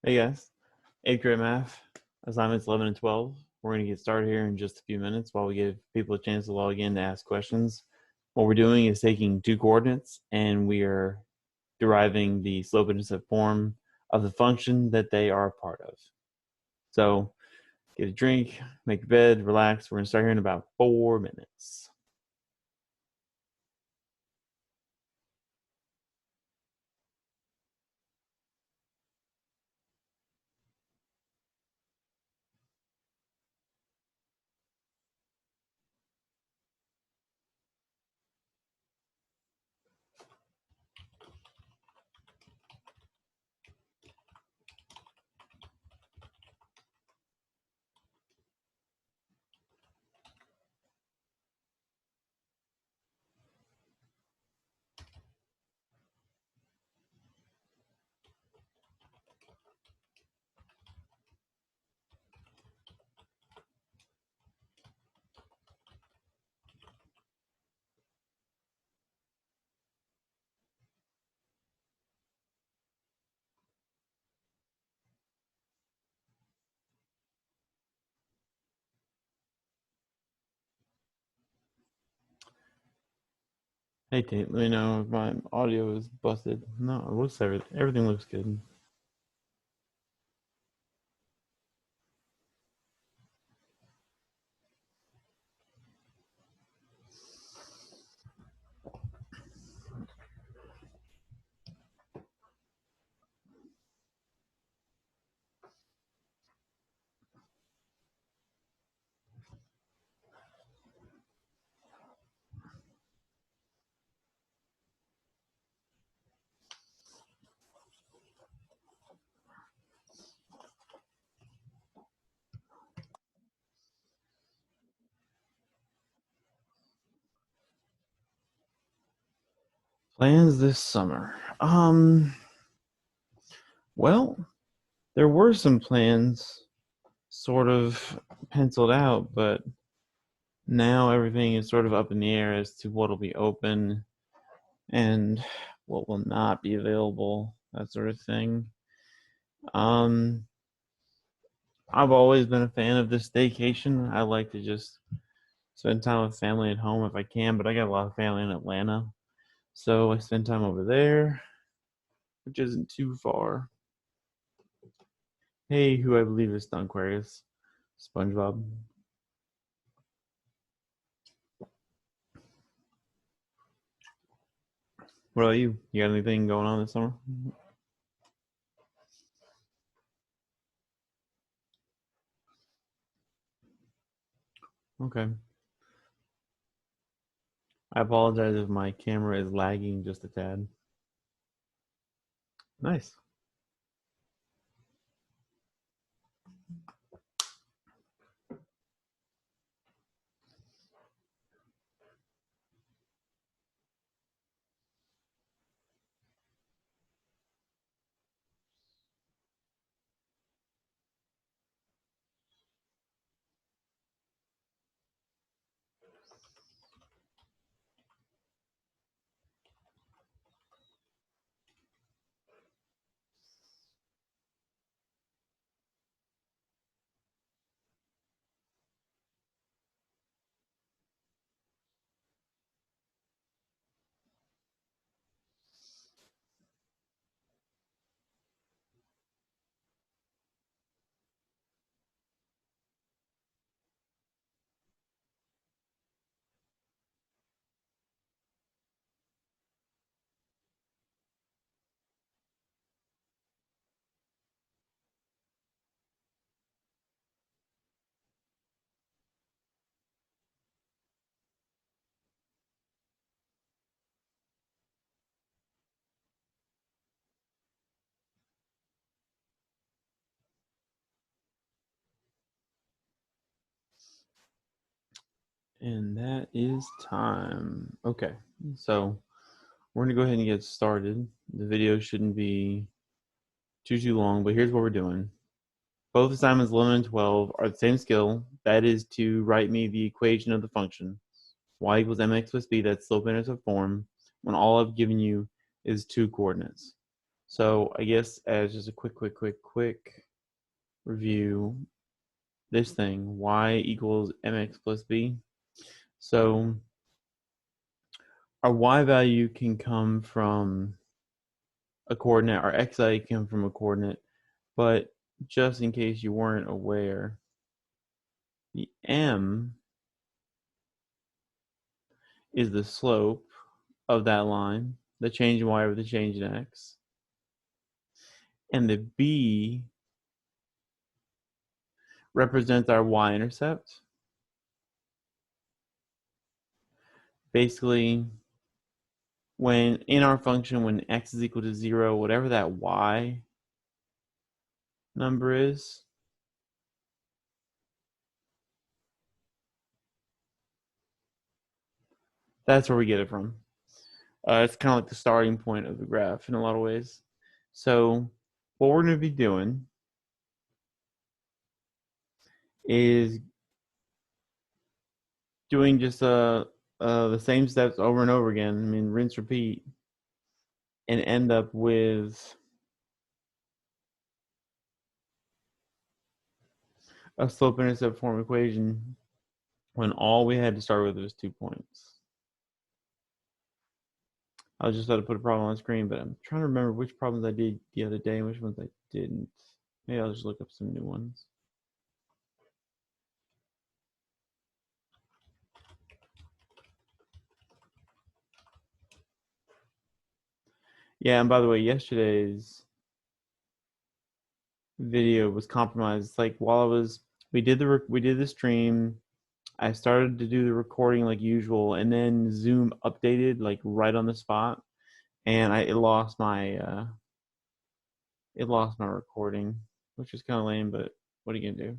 Hey guys, 8th grade math, assignments 11 and 12. We're going to get started here in just a few minutes while we give people a chance to log in to ask questions. What we're doing is taking two coordinates and we are deriving the slope-intercept form of the function that they are a part of. So get a drink, make your bed, relax. We're going to start here in about 4 minutes. Hey Tate, let me know if my audio is busted. No, it looks everything looks good. Plans this summer. Well, there were some plans sort of penciled out, but now everything is sort of up in the air as to what'll be open and what will not be available, that sort of thing. Um, I've always been a fan of this staycation. I like to just spend time with family at home if I can, but I got a lot of family in Atlanta, so I spend time over there, which isn't too far. Hey, who I believe is Aquarius, SpongeBob. What about you? You got anything going on this summer? Okay. I apologize if my camera is lagging just a tad. Nice. And that is time. Okay, so we're gonna go ahead and get started. The video shouldn't be too long, but here's what we're doing. Both assignments 11 and 12 are the same skill. That is to write me the equation of the function y equals mx plus b, that's slope-intercept form, when all I've given you is two coordinates. So I guess as just a quick review, this thing, y equals mx plus b. So our y value can come from a coordinate, our xi can come from a coordinate, but just in case you weren't aware, the m is the slope of that line, the change in y over the change in x. And the b represents our y-intercept. Basically, when in our function, when x is equal to 0, whatever that y number is, that's where we get it from. It's kind of like the starting point of the graph in a lot of ways. So what we're going to be doing is doing just the same steps over and over again. I mean, rinse, repeat, and end up with a slope-intercept form equation when all we had to start with was 2 points. I was just about to put a problem on the screen, but I'm trying to remember which problems I did the other day and which ones I didn't. Maybe I'll just look up some new ones. Yeah, and by the way, yesterday's video was compromised. It's like while we did the stream, I started to do the recording like usual, and then Zoom updated like right on the spot, and it lost my recording, which was kind of lame. But what are you gonna do?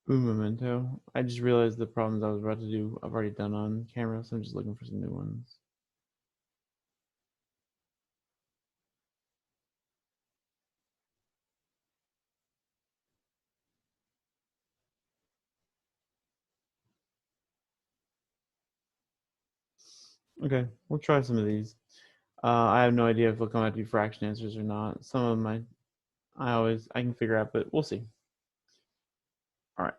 Boom memento. I just realized the problems I was about to do I've already done on camera, so I'm just looking for some new ones. Okay, we'll try some of these. I have no idea if they'll come out to be fraction answers or not. Some of them I can figure out, but we'll see. All right.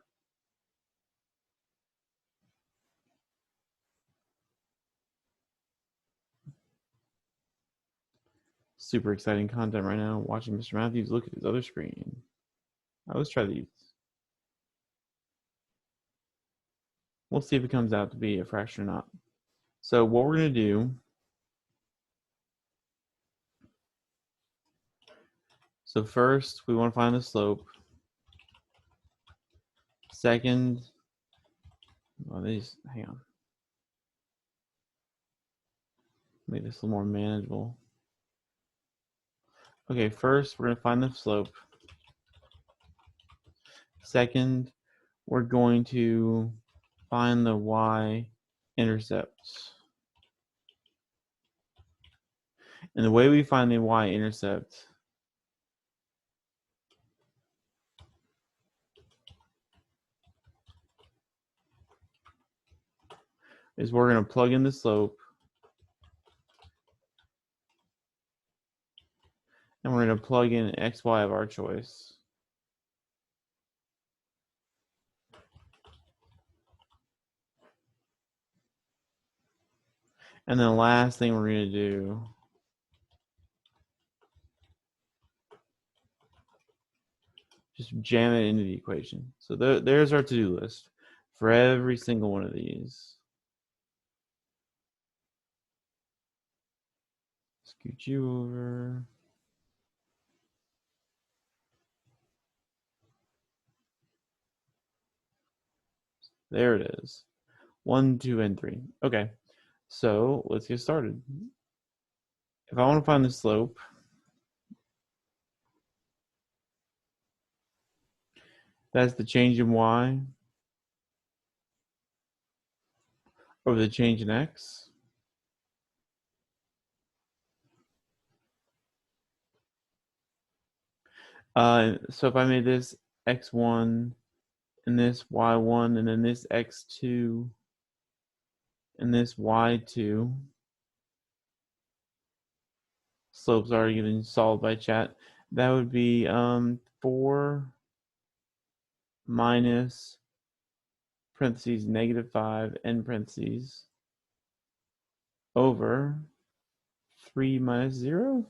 Super exciting content right now. Watching Mr. Matthews look at his other screen. Let's try these. We'll see if it comes out to be a fraction or not. So what we're going to do, so first we want to find the slope. Second, hang on. Make this a little more manageable. Okay, first we're going to find the slope. Second, we're going to find the y-intercept. And the way we find the y-intercept is we're going to plug in the slope, and we're going to plug in xy of our choice. And then the last thing we're going to do just jam it into the equation. So there's our to-do list for every single one of these. Scoot you over. There it is. 1, 2, and 3. Okay, so let's get started. if I want to find the slope, that's the change in y over the change in x. So if I made this x1 and this y1 and then this x2 and this y2, slopes already getting solved by chat, that would be 4 minus parentheses -5 end parentheses over 3 minus 0.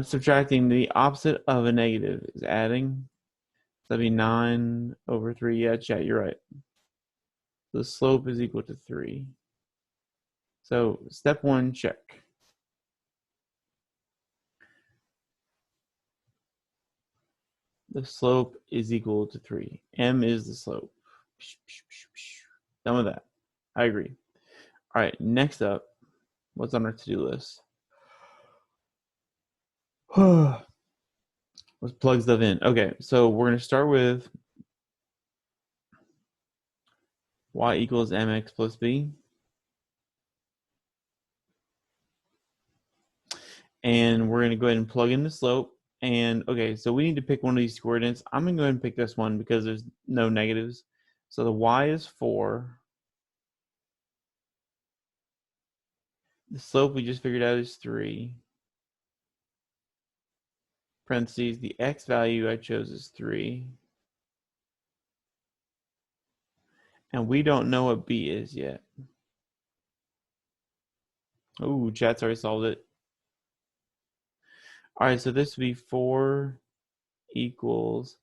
Subtracting the opposite of a negative is adding. That'd be 9 over 3. Yeah, chat, you're right. The slope is equal to 3. So step 1, check. The slope is equal to 3. M is the slope. Done with that. I agree. All right, next up, what's on our to-do list? Let's plug stuff in. Okay, so we're going to start with y equals mx plus b. And we're going to go ahead and plug in the slope. And okay, so we need to pick one of these coordinates. I'm going to go ahead and pick this one because there's no negatives. So the y is 4. The slope we just figured out is 3. Parentheses, the x value I chose is 3. And we don't know what b is yet. Oh, chat's already solved it. All right, so this would be 4 equals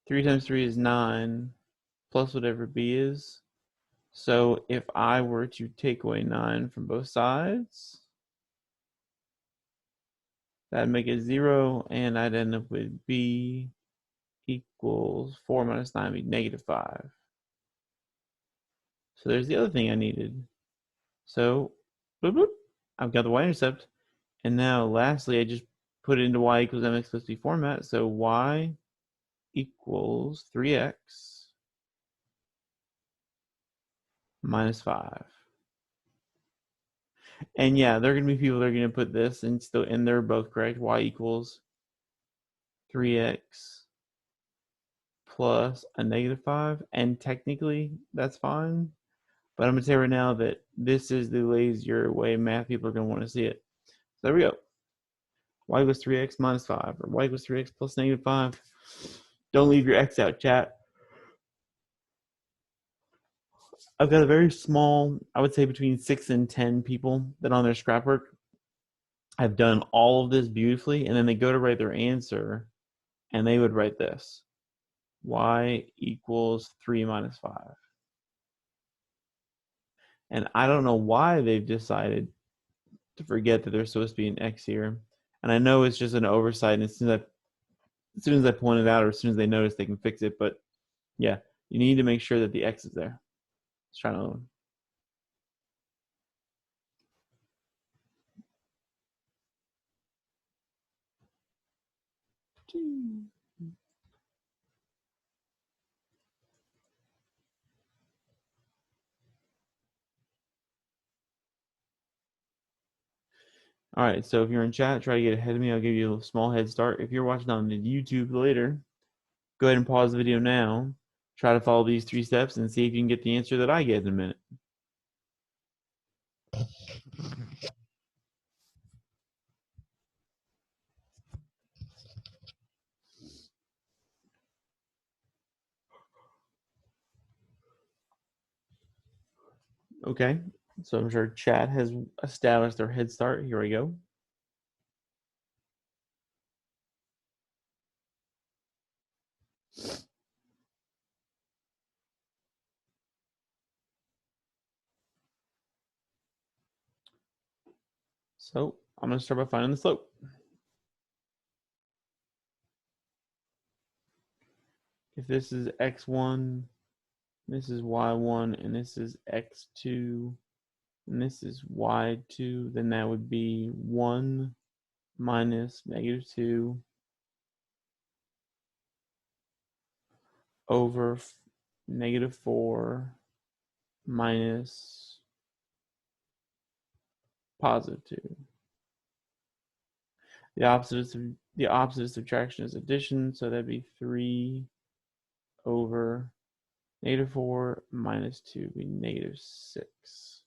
3 times 3 is 9 plus whatever b is. So if I were to take away 9 from both sides, that'd make it 0, and I'd end up with b equals 4 minus 9 would be -5. So there's the other thing I needed. So boop, boop, I've got the y-intercept. And now lastly, I just put it into y equals mx plus b format. So y equals 3x minus 5. And yeah, there are going to be people that are going to put this and still, and they're both correct. Y equals 3x plus a -5. And technically, that's fine. But I'm going to say right now that this is the lazier way math people are going to want to see it. So there we go. Y equals 3x minus 5, or y equals 3x plus -5. Don't leave your x out, chat. I've got a very small, I would say between 6 and 10 people that on their scrapwork have done all of this beautifully, and then they go to write their answer, and they would write this. Y equals 3 minus 5. And I don't know why they've decided to forget that there's supposed to be an x here. And I know it's just an oversight, and as soon as I point it out, or as soon as they notice, they can fix it. But yeah, you need to make sure that the x is there. Let's try another one. All right, so if you're in chat, try to get ahead of me. I'll give you a small head start. If you're watching on the YouTube later, go ahead and pause the video now. Try to follow these 3 steps and see if you can get the answer that I get in a minute. Okay, so I'm sure chat has established their head start. Here we go. So I'm going to start by finding the slope. If this is x1 This is y1, and this is x2, and this is y2. Then that would be 1 minus -2 over -4 minus +2. The opposite of subtraction is addition, so that'd be 3 over -4 minus 2 would be -6.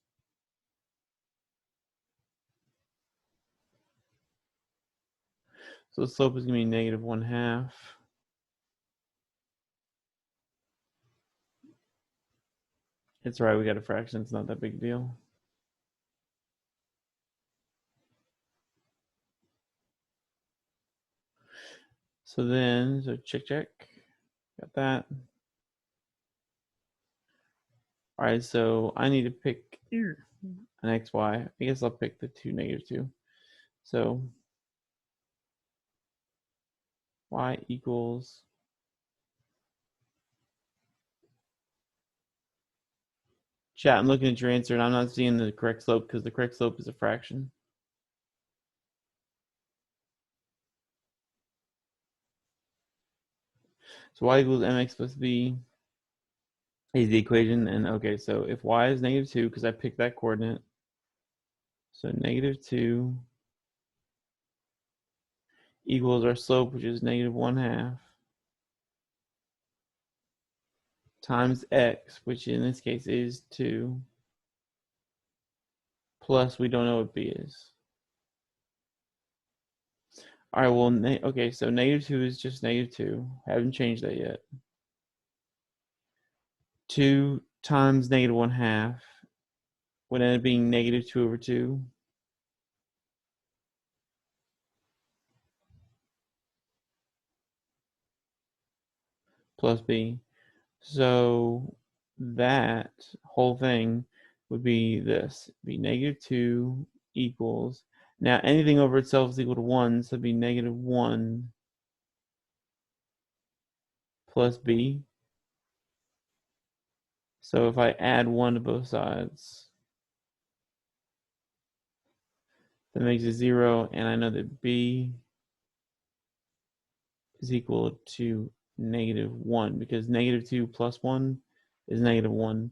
So the slope is going to be -1/2. It's right, we got a fraction, it's not that big a deal. So then, check, got that. All right, so I need to pick an xy. I guess I'll pick the 2, -2. So y equals chat. I'm looking at your answer, and I'm not seeing the correct slope because the correct slope is a fraction. So y equals mx plus b is the equation. And okay, so if y is -2, because I picked that coordinate, so -2 equals our slope, which is -1/2, times x, which in this case is 2, plus we don't know what b is. All right, well, okay, so -2 is just -2. Haven't changed that yet. 2 times -1/2 would end up being -2 over 2. Plus b. So that whole thing would be this. It'd be -2 equals. Now anything over itself is equal to 1, so it'd be -1 plus b. So if I add 1 to both sides, that makes it 0, and I know that b is equal to -1 because -2 plus 1 is -1.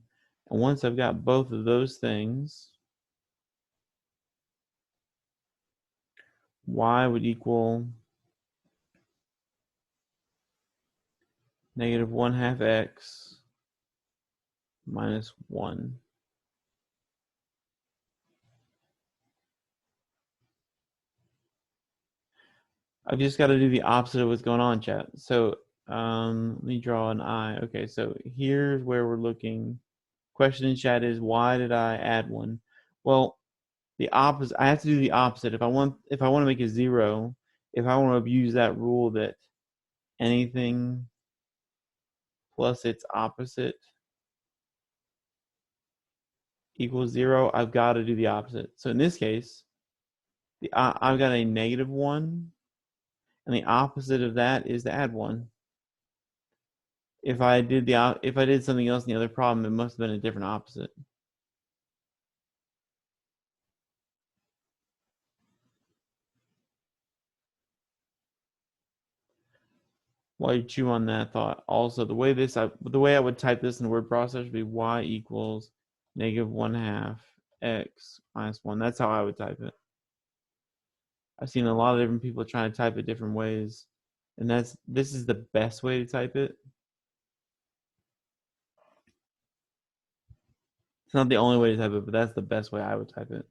And once I've got both of those things, y would equal -1/2 x minus 1. I've just got to do the opposite of what's going on, chat. So let me draw an eye. Okay, so here's where we're looking. Question in chat is, why did I add 1? Well, the opposite. I have to do the opposite. If I want to make it 0, if I want to abuse that rule that anything plus its opposite equals 0, I've got to do the opposite. So in this case, I've got a -1, and the opposite of that is to add 1. If I did something else in the other problem, it must have been a different opposite. While you chew on that thought, also the way I would type this in the word processor would be y equals -1/2 x minus 1. That's how I would type it. I've seen a lot of different people trying to type it different ways, and this is the best way to type it. It's not the only way to type it, but that's the best way I would type it.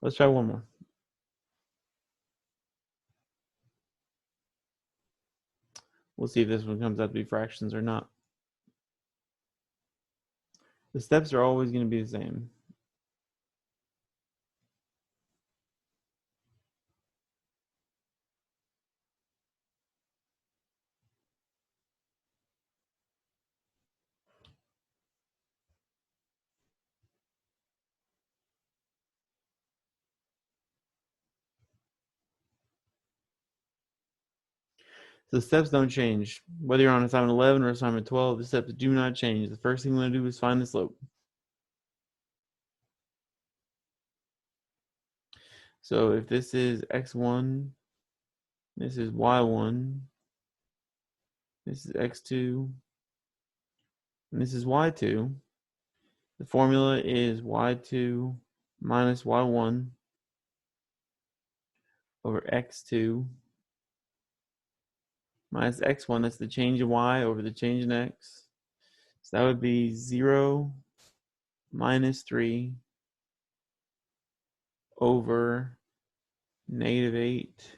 Let's try one more. We'll see if this one comes out to be fractions or not. The steps are always going to be the same. So the steps don't change. Whether you're on assignment 11 or assignment 12, the steps do not change. The first thing we want to do is find the slope. So if this is x1, this is y1, this is x2, and this is y2, the formula is y2 minus y1 over x2 minus x1. That's the change in y over the change in x. So that would be 0 minus 3 over negative 8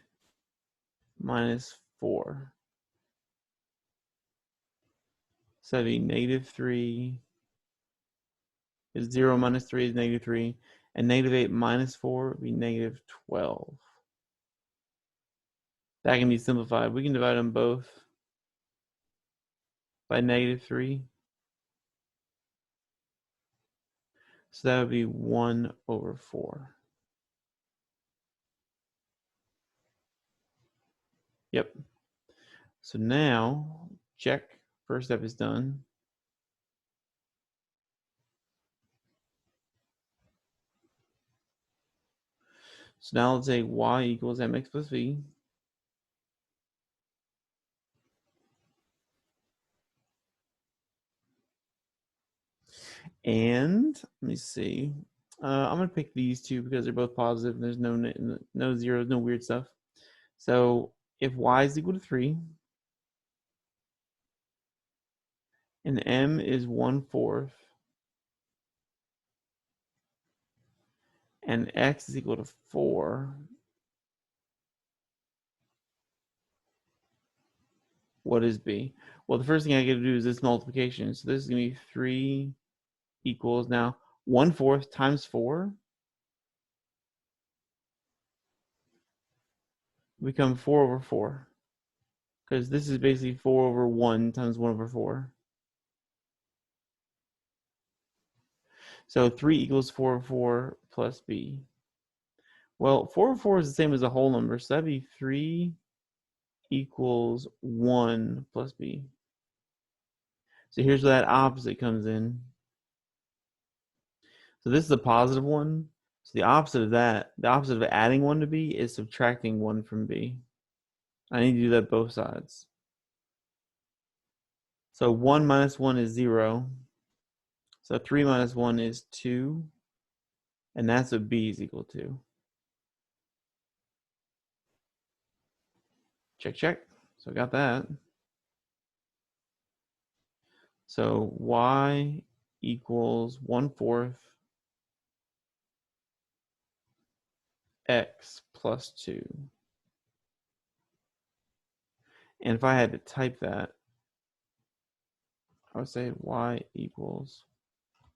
minus 4. So that'd be negative 3 is 0 minus 3 is negative 3. And negative 8 minus 4 would be negative 12. That can be simplified. We can divide them both by negative 3. So that would be 1 over 4. Yep. So now, check. First step is done. So now let's say y equals mx plus v. And let me see. I'm going to pick these two because they're both positive and there's no zeros, no weird stuff. So if y is equal to 3 and m is 1/4 and x is equal to 4, what is b? Well, the first thing I got to do is this multiplication. So this is going to be 3 equals now 1/4 times 4 become 4 over 4. Because this is basically 4 over 1 times 1 over 4. So 3 equals 4 over 4 plus b. Well, 4 over 4 is the same as a whole number, so that'd be 3 equals 1 plus b. So here's where that opposite comes in. So this is a positive one. So the opposite of that, the opposite of adding 1 to b is subtracting 1 from b. I need to do that both sides. So 1 minus 1 is 0. So 3 minus 1 is 2. And that's what b is equal to. Check, check. So I got that. So y equals 1/4 x plus 2. And if I had to type that, I would say y equals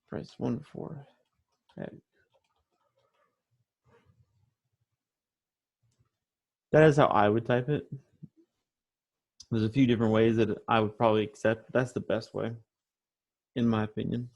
press 1/4 x. That is how I would type it. There's a few different ways that I would probably accept, but that's the best way, in my opinion.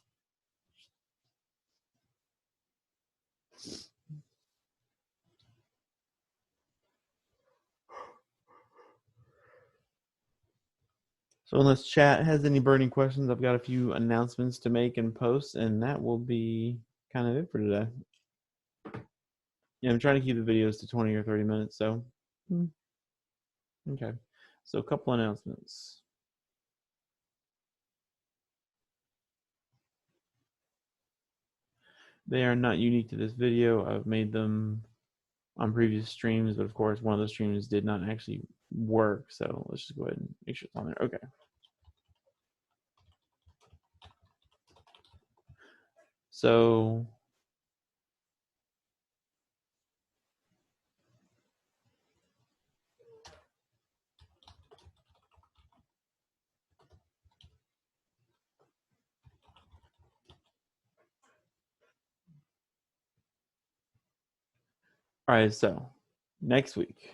So unless chat has any burning questions, I've got a few announcements to make and post, and that will be kind of it for today. Yeah, I'm trying to keep the videos to 20 or 30 minutes, so okay. So a couple announcements. They are not unique to this video. I've made them on previous streams, but of course one of those streams did not actually work, so let's just go ahead and make sure it's on there. Okay. So all right, so next week.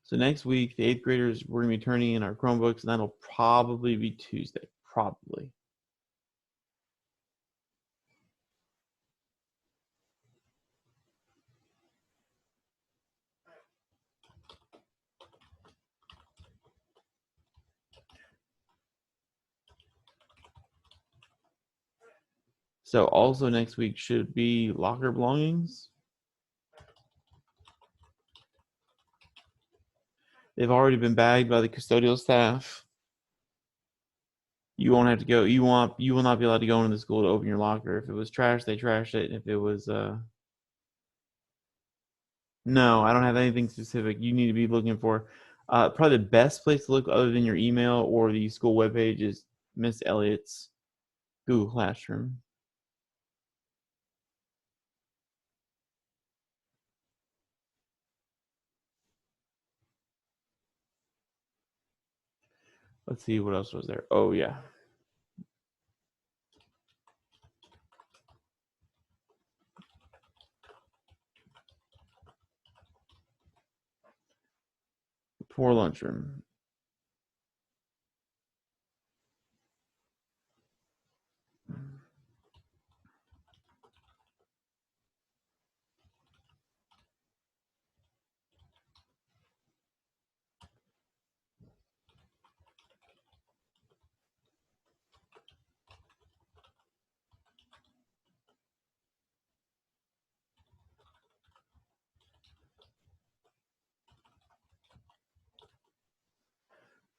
So next week, the 8th graders, we're going to be turning in our Chromebooks, and that'll probably be Tuesday. Probably. So also next week should be locker belongings. They've already been bagged by the custodial staff. You won't have to go. You will not be allowed to go into the school to open your locker. If it was trash, they trashed it. If it was no, I don't have anything specific you need to be looking for. Probably the best place to look other than your email or the school webpage is Miss Elliott's Google Classroom. Let's see what else was there. Oh yeah. Poor lunchroom.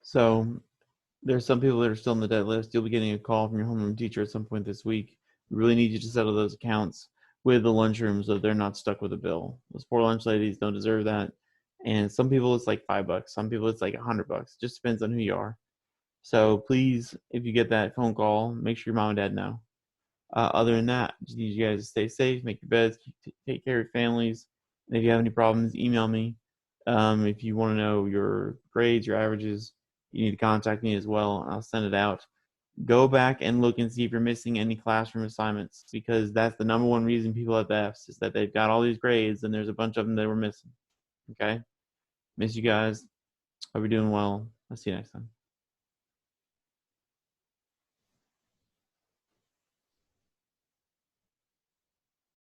So there's some people that are still on the debt list. You'll be getting a call from your homeroom teacher at some point this week. We really need you to settle those accounts with the lunchroom so they're not stuck with a bill. Those poor lunch ladies don't deserve that. And some people it's like $5. Some people it's like $100. Just depends on who you are. So please, if you get that phone call, make sure your mom and dad know. Other than that, just need you guys to stay safe, make your beds, take care of your families. And if you have any problems, email me. If you want to know your grades, your averages, you need to contact me as well. I'll send it out. Go back and look and see if you're missing any classroom assignments because that's the number one reason people have Fs is that they've got all these grades and there's a bunch of them that were missing. Okay? Miss you guys. Hope you're doing well. I'll see you next time.